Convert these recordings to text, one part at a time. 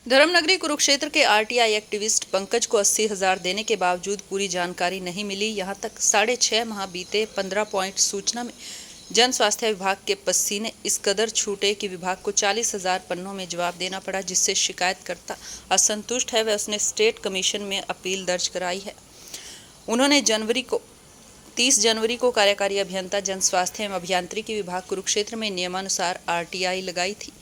धर्मनगरी कुरुक्षेत्र के RTI activist Pankaj को 80,000 देने के बावजूद पूरी जानकारी नहीं मिली। यहां तक 6.5 माह बीते 15 पॉइंट सूचना में जन स्वास्थ्य विभाग के पसीने इस कदर छूटे कि विभाग को 40,000 पन्नों में जवाब देना पड़ा, जिससे शिकायतकर्ता असंतुष्ट है व उसने स्टेट कमीशन में अपील दर्ज कराई है। उन्होंने 30 जनवरी को कार्यकारी अभियंता जन स्वास्थ्य एवं अभियांत्रिकी विभाग कुरुक्षेत्र में नियमानुसार आरटीआई लगाई थी,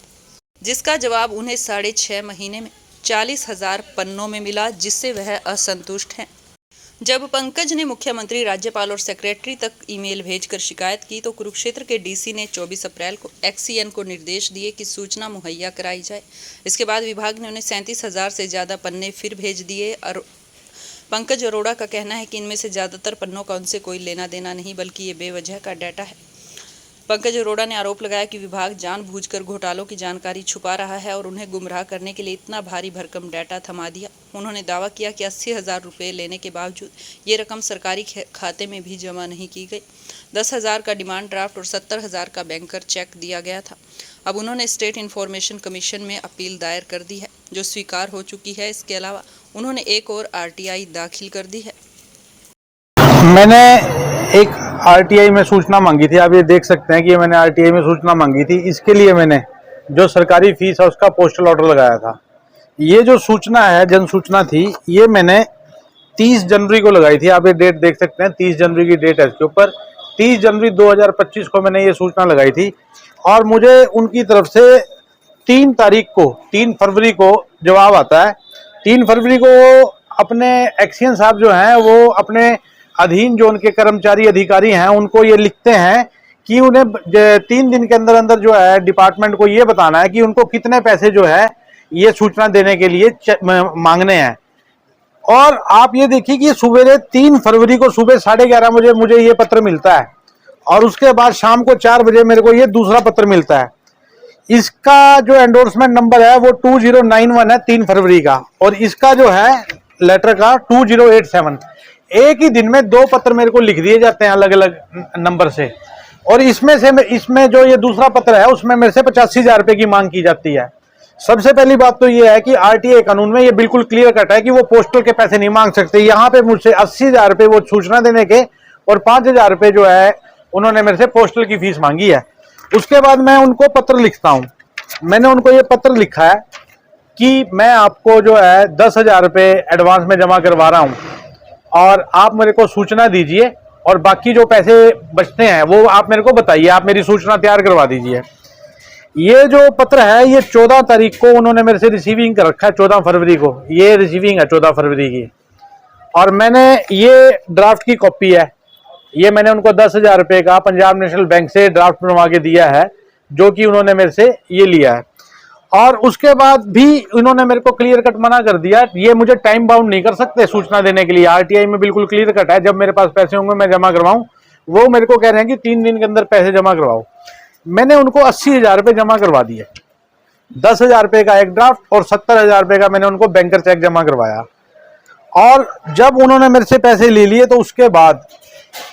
जिसका जवाब उन्हें 6.5 महीने में 40,000 पन्नों में मिला, जिससे वह असंतुष्ट हैं। जब पंकज ने मुख्यमंत्री, राज्यपाल और सेक्रेटरी तक ईमेल भेजकर शिकायत की तो कुरुक्षेत्र के डीसी ने 24 अप्रैल को एक्सीएन को निर्देश दिए कि सूचना मुहैया कराई जाए। इसके बाद विभाग ने उन्हें 37,000 से ज़्यादा पन्ने फिर भेज दिए और पंकज अरोड़ा का कहना है कि इनमें से ज़्यादातर पन्नों का उनसे कोई लेना देना नहीं, बल्कि ये बेवजह का डाटा है। पंकज अरोड़ा ने आरोप लगाया कि विभाग जानबूझकर घोटालों की जानकारी छुपा रहा है और उन्हें गुमराह करने के लिए इतना भारी भरकम डाटा थमा दिया। उन्होंने दावा किया कि 80,000 रुपये लेने के बावजूद ये रकम सरकारी खाते में भी जमा नहीं की गई। 10,000 का डिमांड ड्राफ्ट और 70,000 का बैंकर चेक दिया गया था। अब उन्होंने स्टेट इन्फॉर्मेशन कमीशन में अपील दायर कर दी है, जो स्वीकार हो चुकी है। इसके अलावा उन्होंने एक और आरटीआई दाखिल कर दी है। मैंने एक आरटीआई में सूचना मांगी थी। आप ये देख सकते हैं कि मैंने आरटीआई में सूचना मांगी थी। इसके लिए मैंने जो सरकारी फीस है उसका पोस्टल ऑर्डर लगाया था। ये जो सूचना है, जन सूचना थी, ये मैंने 30 जनवरी को लगाई थी। आप ये डेट देख सकते हैं, 30 जनवरी की डेट है इसके ऊपर। 30 जनवरी 2025 को मैंने ये सूचना लगाई थी और मुझे उनकी तरफ से 3 फरवरी को जवाब आता है। 3 फरवरी को अपने एक्सीएन साहब जो हैं वो अपने अधीन जो उनके कर्मचारी अधिकारी हैं उनको ये लिखते हैं कि उन्हें 3 दिन के अंदर अंदर जो है डिपार्टमेंट को ये बताना है कि उनको कितने पैसे जो है ये सूचना देने के लिए मांगने हैं। और आप ये देखिए कि सुबह 3 फरवरी को सुबह 11:30 बजे मुझे ये पत्र मिलता है और उसके बाद शाम को 4 बजे मेरे को ये दूसरा पत्र मिलता है। इसका जो एंडोर्समेंट नंबर है वो 2091 है 3 फरवरी का, और इसका जो है लेटर का 2087। एक ही दिन में 2 पत्र मेरे को लिख दिए जाते हैं अलग अलग नंबर से। और इसमें जो ये दूसरा पत्र है उसमें मेरे से 85,000 रुपए की मांग की जाती है। सबसे पहली बात तो ये है कि आरटीआई कानून में ये बिल्कुल क्लियर कट है कि वो पोस्टल के पैसे नहीं मांग सकते। यहाँ पे मुझसे 80,000 रुपए वो सूचना देने के और 5,000 रुपए जो है उन्होंने मेरे से पोस्टल की फीस मांगी है। उसके बाद मैं उनको पत्र लिखता हूँ। मैंने उनको ये पत्र लिखा है कि मैं आपको जो है 10,000 रुपए एडवांस में जमा करवा रहा हूँ और आप मेरे को सूचना दीजिए और बाकी जो पैसे बचते हैं वो आप मेरे को बताइए, आप मेरी सूचना तैयार करवा दीजिए। ये जो पत्र है ये 14 तारीख को उन्होंने मेरे से रिसीविंग कर रखा है। 14 फरवरी को ये रिसीविंग है, 14 फरवरी की। और मैंने ये ड्राफ्ट की कॉपी है, ये मैंने उनको 10,000 रुपये का पंजाब नेशनल बैंक से ड्राफ्ट बनवा के दिया है, जो कि उन्होंने मेरे से ये लिया है। और उसके बाद भी इन्होंने मेरे को क्लियर कट मना कर दिया, ये मुझे टाइम बाउंड नहीं कर सकते सूचना देने के लिए। आरटीआई में बिल्कुल क्लियर कट है, जब मेरे पास पैसे होंगे मैं जमा करवाऊं। वो मेरे को कह रहे हैं कि 3 दिन के अंदर पैसे जमा करवाओ। मैंने उनको 80,000 रुपये जमा करवा दिए। 10,000 रुपये का एक ड्राफ्ट और 70,000 रुपये का मैंने उनको बैंकर चेक जमा करवाया। और जब उन्होंने मेरे से पैसे ले लिए तो उसके बाद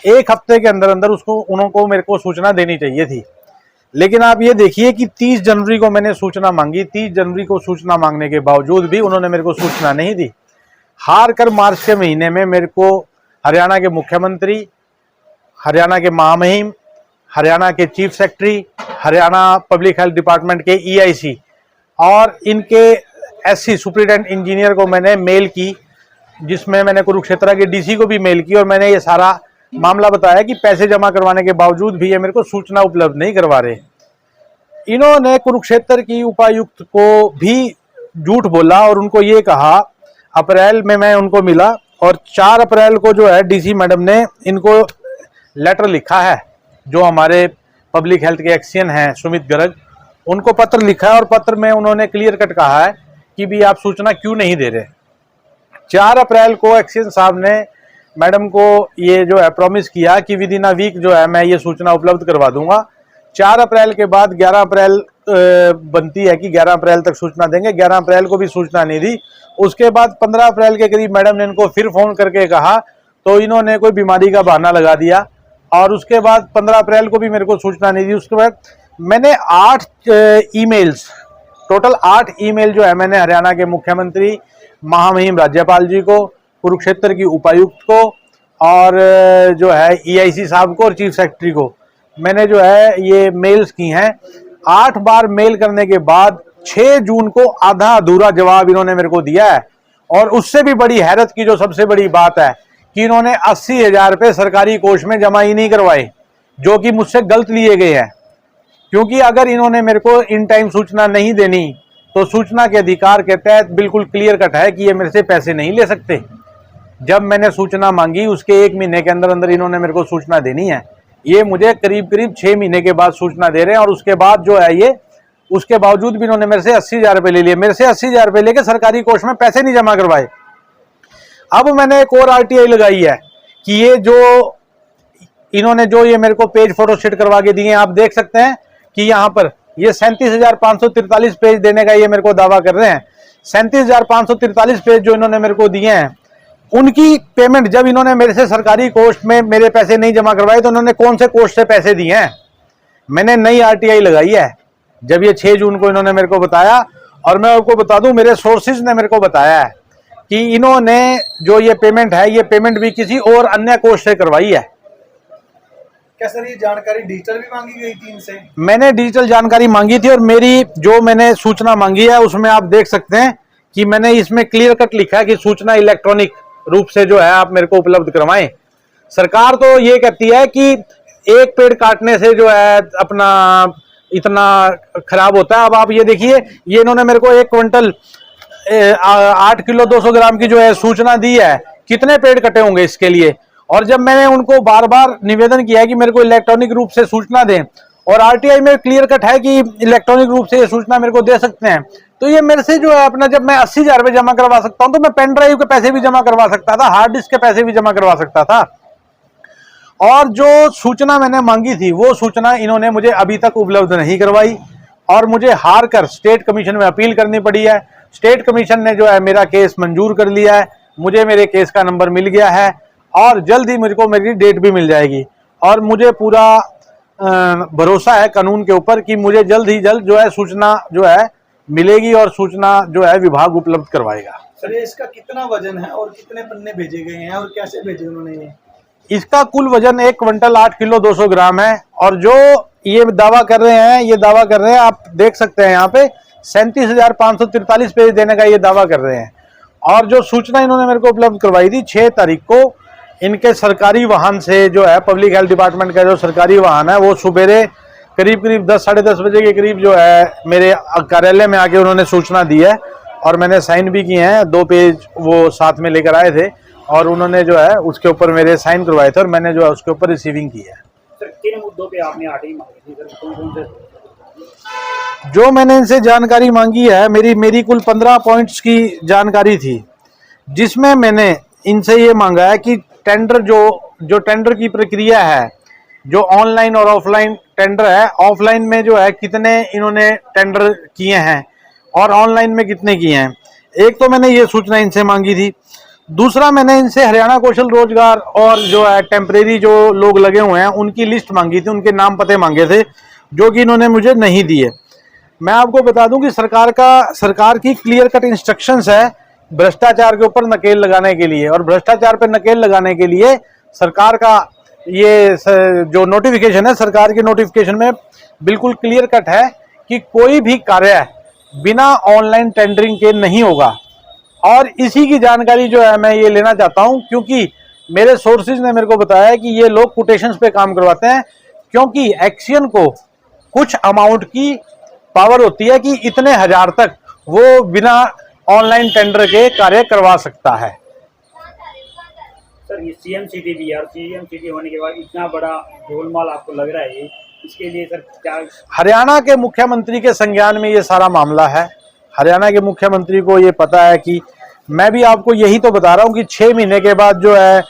1 हफ्ते के अंदर अंदर उनको मेरे को सूचना देनी चाहिए थी। लेकिन आप ये देखिए कि 30 जनवरी को मैंने सूचना मांगी। 30 जनवरी को सूचना मांगने के बावजूद भी उन्होंने मेरे को सूचना नहीं दी। हार कर मार्च के महीने में मेरे को हरियाणा के मुख्यमंत्री, हरियाणा के महामहिम, हरियाणा के chief secretary, Haryana public health department के ईआईसी और इनके एससी सुपरिटेंडेंट इंजीनियर को मैंने मेल की, जिसमें मैंने कुरुक्षेत्र के डीसी को भी मेल की और मैंने ये सारा मामला बताया कि पैसे जमा करवाने के बावजूद भी ये मेरे को सूचना उपलब्ध नहीं करवा रहे। इन्होंने कुरुक्षेत्र की उपायुक्त को भी झूठ बोला और उनको ये कहा, अप्रैल में मैं उनको मिला और 4 अप्रैल को जो है डीसी मैडम ने इनको लेटर लिखा है, जो हमारे पब्लिक हेल्थ के एक्सीएन हैं सुमित गर्ग, उनको पत्र लिखा है और पत्र में उन्होंने क्लियर कट कहा है कि भी आप सूचना क्यों नहीं दे रहे। 4 अप्रैल को एक्सीएन साहब ने मैडम को ये जो है प्रॉमिस किया कि विद इन अ वीक जो है मैं ये सूचना उपलब्ध करवा दूंगा। 4 अप्रैल के बाद 11 अप्रैल बनती है कि 11 अप्रैल तक सूचना देंगे। 11 अप्रैल को भी सूचना नहीं दी। उसके बाद 15 अप्रैल के करीब मैडम ने इनको फिर फोन करके कहा तो इन्होंने कोई बीमारी का बहाना लगा दिया और उसके बाद 15 अप्रैल को भी मेरे को सूचना नहीं दी। उसके बाद मैंने 8 ईमेल्स टोटल 8 ईमेल जो है मैंने हरियाणा के मुख्यमंत्री, महामहिम राज्यपाल जी को, कुरुक्षेत्र की उपायुक्त को और जो है EIC साहब को और चीफ सेक्रेटरी को मैंने जो है ये मेल्स की हैं। 8 बार मेल करने के बाद 6 जून को आधा अधूरा जवाब इन्होंने मेरे को दिया है। और उससे भी बड़ी हैरत की जो सबसे बड़ी बात है कि इन्होंने 80,000 रुपये सरकारी कोष में जमा ही नहीं करवाए, जो कि मुझसे गलत लिए गए हैं। क्योंकि अगर इन्होंने मेरे को इन टाइम सूचना नहीं देनी तो सूचना के अधिकार के तहत बिल्कुल क्लियर कट है कि ये मेरे से पैसे नहीं ले सकते। जब मैंने सूचना मांगी उसके 1 महीने के अंदर अंदर इन्होंने मेरे को सूचना देनी है। ये मुझे करीब करीब 6 महीने के बाद सूचना दे रहे हैं और उसके बाद जो है ये उसके बावजूद भी इन्होंने मेरे से 80,000 रुपये ले लिए। मेरे से 80,000 रुपये लेके सरकारी कोष में पैसे नहीं जमा करवाए। अब मैंने एक और RTI लगाई है कि ये जो इन्होंने जो ये मेरे को पेज फोटो सेट करवा के दिए हैं, आप देख सकते हैं कि यहाँ पर ये 37,543 पेज देने का ये मेरे को दावा कर रहे हैं। 37,543 पेज जो इन्होंने मेरे को दिए हैं उनकी पेमेंट जब इन्होंने मेरे से सरकारी कोष में मेरे पैसे नहीं जमा करवाए तो उन्होंने कौन से कोष से पैसे दिए हैं। मैंने नई RTI लगाई है जब ये 6 जून को इन्होंने मेरे को बताया। और मैं आपको बता दूं मेरे सोर्सेज ने मेरे को बताया है कि इन्होंने जो ये पेमेंट है ये पेमेंट भी किसी और अन्य कोष से करवाई है। क्या सर ये जानकारी डिजिटल भी मांगी गई थी इनसे? मैंने डिजिटल जानकारी मांगी थी और मेरी जो मैंने सूचना मांगी है उसमें आप देख सकते हैं कि मैंने इसमें क्लियर कट लिखा है कि सूचना इलेक्ट्रॉनिक रूप से जो है आप मेरे को उपलब्ध करवाएं। सरकार तो ये कहती है कि एक पेड़ काटने से जो है अपना इतना खराब होता है। अब आप ये देखिए ये इन्होंने मेरे को 1 क्विंटल 8 किलो 200 ग्राम की जो है सूचना दी है, कितने पेड़ कटे होंगे इसके लिए। और जब मैंने उनको बार बार निवेदन किया है कि मेरे को इलेक्ट्रॉनिक रूप से सूचना दें और RTI में क्लियर कट है कि इलेक्ट्रॉनिक रूप से ये सूचना मेरे को दे सकते हैं, तो ये मेरे से जो है अपना जब मैं 80,000 रुपये जमा करवा सकता हूं तो मैं पेन ड्राइव के पैसे भी जमा करवा सकता था, हार्ड डिस्क के पैसे भी जमा करवा सकता था। और जो सूचना मैंने मांगी थी वो सूचना इन्होंने मुझे अभी तक उपलब्ध नहीं करवाई और मुझे हार कर स्टेट कमीशन में अपील करनी पड़ी है। स्टेट कमीशन ने जो है मेरा केस मंजूर कर लिया है, मुझे मेरे केस का नंबर मिल गया है और जल्द ही मुझको मेरी डेट भी मिल जाएगी। और मुझे पूरा भरोसा है कानून के ऊपर कि मुझे जल्द ही जल्द जो है सूचना जो है मिलेगी और सूचना जो है विभाग उपलब्ध करवाएगा। सर ये इसका कितना वजन है और कितने पन्ने भेजे गए हैं और कैसे भेजे उन्होंने ये? इसका कुल वजन 1 क्विंटल 8 किलो 200 ग्राम है और जो ये दावा कर रहे हैं आप देख सकते हैं यहाँ पे 37,543 पेज देने का ये दावा कर रहे हैं। और जो सूचना इन्होंने मेरे को उपलब्ध करवाई थी 6 तारीख को इनके सरकारी वाहन से जो है पब्लिक हेल्थ डिपार्टमेंट का जो सरकारी वाहन है वो सुबेरे करीब 10 साढ़े 10 बजे के करीब जो है मेरे कार्यालय में आके उन्होंने सूचना दी है और मैंने साइन भी किए हैं। 2 पेज वो साथ में लेकर आए थे और उन्होंने जो है उसके ऊपर मेरे साइन करवाए थे और मैंने जो है उसके ऊपर रिसीविंग की है। सर किन मुद्दों पे आपने RTI मांगी थी सर? कौन-कौन से? जो मैंने इनसे जानकारी मांगी है मेरी कुल 15 पॉइंट्स की जानकारी थी, जिसमें मैंने इनसे ये मांगा है कि टेंडर जो टेंडर की प्रक्रिया है, जो ऑनलाइन और ऑफलाइन टेंडर है, ऑफलाइन में जो है कितने इन्होंने टेंडर किए हैं और ऑनलाइन में कितने किए हैं। एक तो मैंने ये सूचना इनसे मांगी थी। दूसरा मैंने इनसे हरियाणा कौशल रोजगार और जो है टेम्परेरी जो लोग लगे हुए हैं उनकी लिस्ट मांगी थी, उनके नाम पते मांगे थे, जो कि इन्होंने मुझे नहीं दिए। मैं आपको बता दूं कि सरकार की क्लियर कट इंस्ट्रक्शंस है भ्रष्टाचार के ऊपर नकेल लगाने के लिए, और भ्रष्टाचार पर नकेल लगाने के लिए सरकार का ये जो नोटिफिकेशन है, सरकार के नोटिफिकेशन में बिल्कुल क्लियर कट है कि कोई भी कार्य बिना ऑनलाइन टेंडरिंग के नहीं होगा। और इसी की जानकारी जो है मैं ये लेना चाहता हूं, क्योंकि मेरे सोर्सेज ने मेरे को बताया है कि ये लोग कोटेशंस पे काम करवाते हैं, क्योंकि एक्शन को कुछ अमाउंट की पावर होती है कि इतने हजार तक वो बिना ऑनलाइन टेंडर के कार्य करवा सकता है। सर ये CM सिटी भी यार, CM सिटी होने के बाद इतना बड़ा गोलमाल आपको लग रहा है, इसके लिए सर क्या? हरियाणा के मुख्यमंत्री के संज्ञान में ये सारा मामला है। हरियाणा के मुख्यमंत्री को ये पता है कि मैं भी आपको यही तो बता रहा हूँ कि 6 महीने के बाद जो है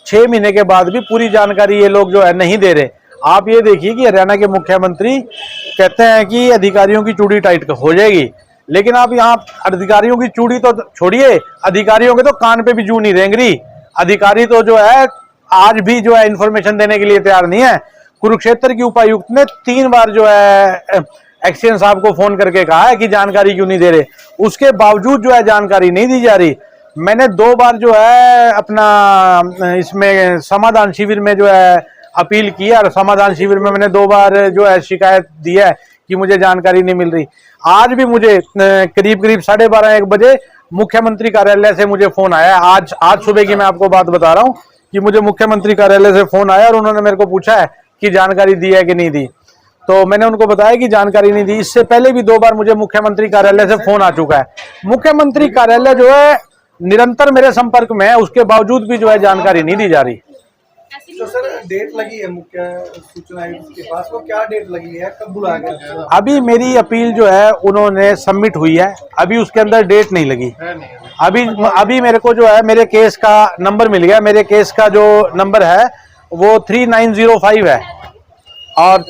6 महीने के बाद भी पूरी जानकारी ये लोग जो है नहीं दे रहे। आप ये देखिए कि हरियाणा के मुख्यमंत्री कहते हैं कि अधिकारियों की चूड़ी टाइट हो जाएगी, लेकिन आप यहाँ अधिकारियों की चूड़ी तो छोड़िए, अधिकारियों के तो कान पे भी जू नहीं रेंग रही। अधिकारी तो जो है आज भी जो है इंफॉर्मेशन देने के लिए तैयार नहीं है। कुरुक्षेत्र की उपायुक्त ने 3 बार जो है एक्सचेंज साहब को फोन करके कहा है कि जानकारी क्यों नहीं दे रहे, उसके बावजूद जो है जानकारी नहीं दी जा रही। मैंने 2 बार जो है अपना इसमें समाधान शिविर में जो है अपील की है, और समाधान शिविर में मैंने 2 बार जो है शिकायत दी है कि मुझे जानकारी नहीं मिल रही। आज भी मुझे करीब 12:30-1 बजे मुख्यमंत्री कार्यालय से मुझे फोन आया। आज सुबह की मैं आपको बात बता रहा हूँ कि मुझे मुख्यमंत्री कार्यालय से फोन आया और उन्होंने मेरे को पूछा है कि जानकारी दी है कि नहीं दी। तो मैंने उनको बताया कि जानकारी नहीं दी। इससे पहले भी 2 बार मुझे मुख्यमंत्री कार्यालय से फोन आ चुका है। मुख्यमंत्री कार्यालय जो है निरंतर मेरे संपर्क में है, उसके बावजूद भी जो है जानकारी नहीं दी जा रही। तो सर डेट लगी है मुख्य सूचना आयुक्त के पास, वो क्या डेट लगी है, कब बुलाया गया? अभी मेरी अपील जो है उन्होंने सबमिट हुई है, अभी उसके अंदर डेट नहीं लगी। अभी मेरे को जो है मेरे केस का नंबर मिल गया। मेरे केस का जो नंबर है वो 3905 है, और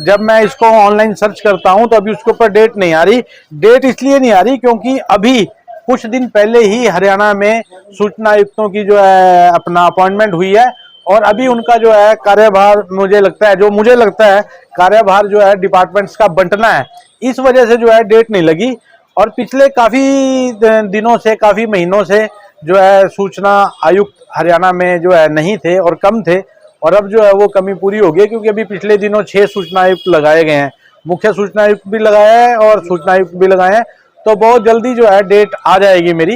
जब मैं इसको ऑनलाइन सर्च करता हूं तो अभी उसके ऊपर डेट नहीं आ रही। डेट इसलिए नहीं आ रही क्योंकि अभी कुछ दिन पहले ही हरियाणा में सूचना आयुक्तों की जो है अपना अपॉइंटमेंट हुई है, और अभी उनका जो है कार्यभार मुझे लगता है कार्यभार जो है डिपार्टमेंट्स का बंटना है, इस वजह से जो है डेट नहीं लगी। और पिछले काफी दिनों से, काफी महीनों से जो है सूचना आयुक्त हरियाणा में जो है नहीं थे और कम थे, और अब जो है वो कमी पूरी हो गई क्योंकि अभी पिछले दिनों 6 सूचना आयुक्त लगाए गए हैं। मुख्य सूचना आयुक्त भी लगाया है और सूचना आयुक्त भी लगाए हैं। तो बहुत जल्दी जो है डेट आ जाएगी मेरी।